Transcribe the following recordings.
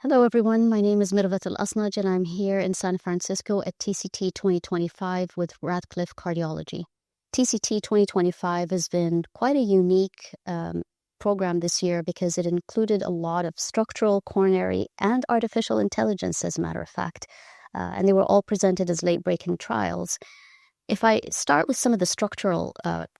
Hello, everyone. My name is Mirvat Alasnag, and I'm here in San Francisco at TCT 2025 with Radcliffe Cardiology. TCT 2025 has been quite a unique program this year because it included a lot of structural, coronary, and artificial intelligence, as a matter of fact. And they were all presented as late-breaking trials. If I start with some of the structural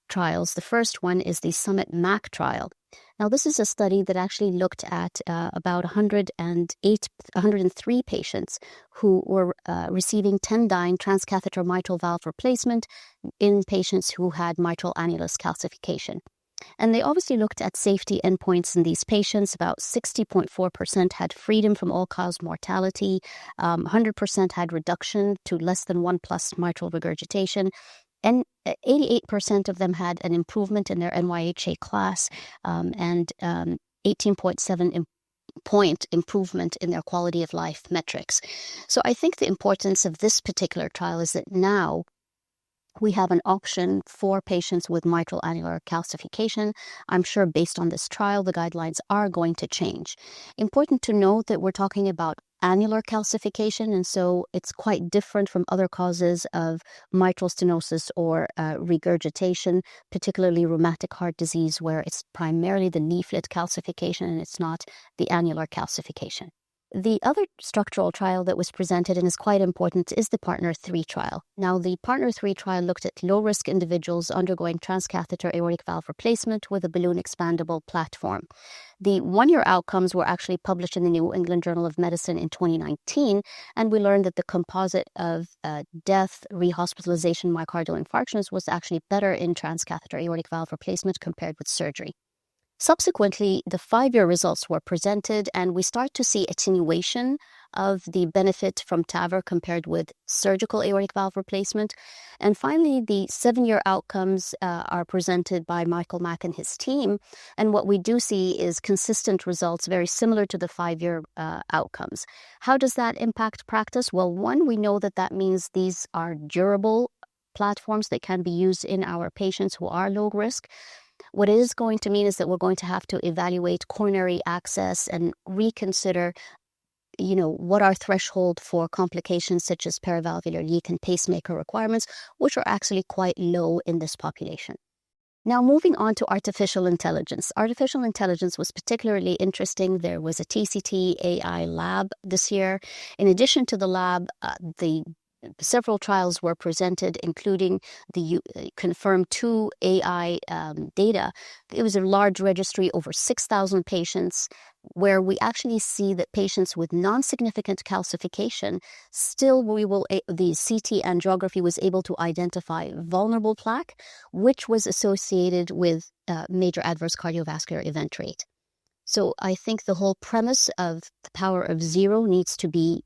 trials, the first one is the Summit MAC trial. Now, this is a study that actually looked at about 103 patients who were receiving Tendyne transcatheter mitral valve replacement in patients who had mitral annulus calcification. And they obviously looked at safety endpoints in these patients. About 60.4% had freedom from all-cause mortality, 100% had reduction to less than 1+ mitral regurgitation, and 88% of them had an improvement in their NYHA class, and 18.7 point improvement in their quality of life metrics. So I think the importance of this particular trial is that now we have an option for patients with mitral annular calcification. I'm sure based on this trial, the guidelines are going to change. Important to note that we're talking about annular calcification, and so it's quite different from other causes of mitral stenosis or regurgitation, particularly rheumatic heart disease, where it's primarily the leaflet calcification and it's not the annular calcification. The other structural trial that was presented and is quite important is the PARTNER 3 trial. Now, the PARTNER 3 trial looked at low-risk individuals undergoing transcatheter aortic valve replacement with a balloon expandable platform. The one-year outcomes were actually published in the New England Journal of Medicine in 2019, and we learned that the composite of death, rehospitalization, myocardial infarctions was actually better in transcatheter aortic valve replacement compared with surgery. Subsequently, the 5-year results were presented, and we start to see attenuation of the benefit from TAVR compared with surgical aortic valve replacement. And finally, the 7-year outcomes are presented by Michael Mack and his team. And what we do see is consistent results very similar to the 5-year outcomes. How does that impact practice? Well, one, we know that means these are durable platforms that can be used in our patients who are low risk. What it is going to mean is that we're going to have to evaluate coronary access and reconsider, what our threshold for complications such as paravalvular leak and pacemaker requirements, which are actually quite low in this population. Now, moving on to artificial intelligence. Artificial intelligence was particularly interesting. There was a TCT AI lab this year. In addition to the lab, several trials were presented, including the confirmed 2 AI data. It was a large registry, over 6,000 patients, where we actually see that patients with non-significant calcification, still the CT angiography was able to identify vulnerable plaque, which was associated with major adverse cardiovascular event rate. So I think the whole premise of the power of zero needs to be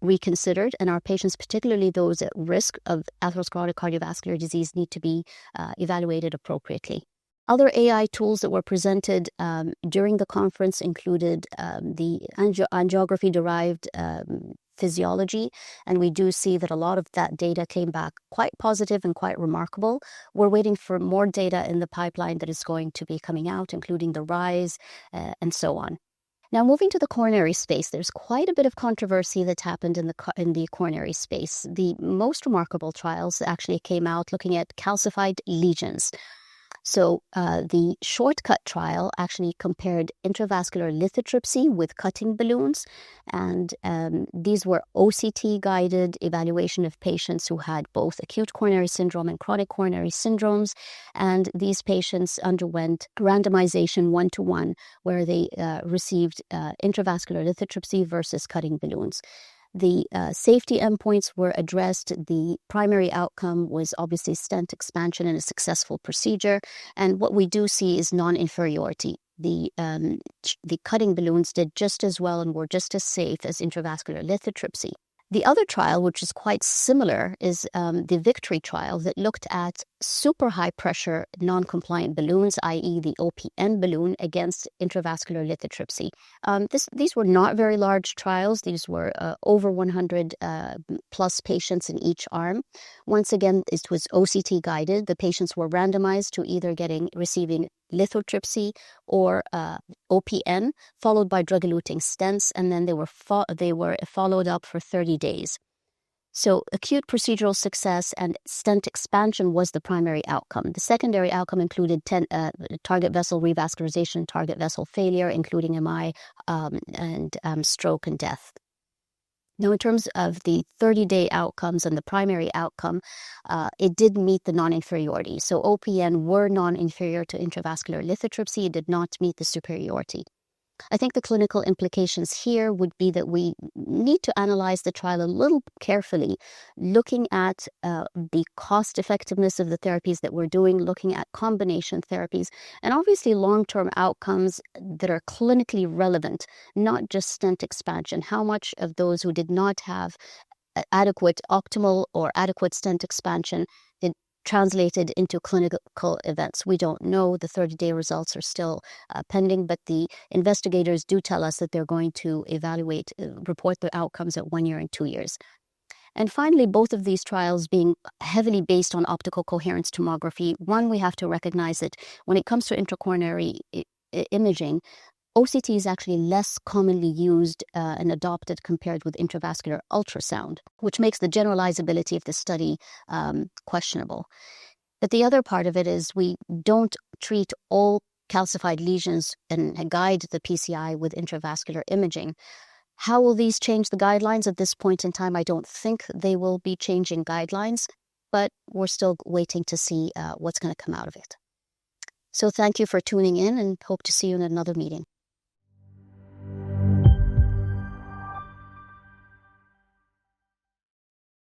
reconsidered, and our patients, particularly those at risk of atherosclerotic cardiovascular disease, need to be evaluated appropriately. Other AI tools that were presented during the conference included the angiography-derived physiology, and we do see that a lot of that data came back quite positive and quite remarkable. We're waiting for more data in the pipeline that is going to be coming out, including the RISE and so on. Now, moving to the coronary space, there's quite a bit of controversy that's happened in the coronary space. The most remarkable trials actually came out looking at calcified lesions. So the shortcut trial actually compared intravascular lithotripsy with cutting balloons, and these were OCT-guided evaluation of patients who had both acute coronary syndrome and chronic coronary syndromes, and these patients underwent randomization 1-to-1, where they received intravascular lithotripsy versus cutting balloons. The safety endpoints were addressed. The primary outcome was obviously stent expansion in a successful procedure. And what we do see is non-inferiority. The cutting balloons did just as well and were just as safe as intravascular lithotripsy. The other trial, which is quite similar, is the Victory trial that looked at super high pressure non-compliant balloons, i.e. the OPN balloon, against intravascular lithotripsy. These were not very large trials. These were over 100 plus patients in each arm. Once again, it was OCT guided. The patients were randomized to either receiving lithotripsy or OPN, followed by drug-eluting stents, and then they were followed up for 30 days. So acute procedural success and stent expansion was the primary outcome. The secondary outcome included target vessel revascularization, target vessel failure, including MI, and stroke and death. Now, in terms of the 30-day outcomes and the primary outcome, it did meet the non-inferiority. So OPN were non-inferior to intravascular lithotripsy. It did not meet the superiority. I think the clinical implications here would be that we need to analyze the trial a little carefully, looking at the cost effectiveness of the therapies that we're doing, looking at combination therapies, and obviously long-term outcomes that are clinically relevant, not just stent expansion. How much of those who did not have adequate optimal or adequate stent expansion translated into clinical events? We don't know. The 30-day results are still pending, but the investigators do tell us that they're going to report the outcomes at 1 year and 2 years. And finally, both of these trials being heavily based on optical coherence tomography, one, we have to recognize that when it comes to intracoronary imaging, OCT is actually less commonly used and adopted compared with intravascular ultrasound, which makes the generalizability of the study questionable. But the other part of it is we don't treat all calcified lesions and guide the PCI with intravascular imaging. How will these change the guidelines? At this point in time, I don't think they will be changing guidelines, but we're still waiting to see what's going to come out of it. So thank you for tuning in and hope to see you in another meeting.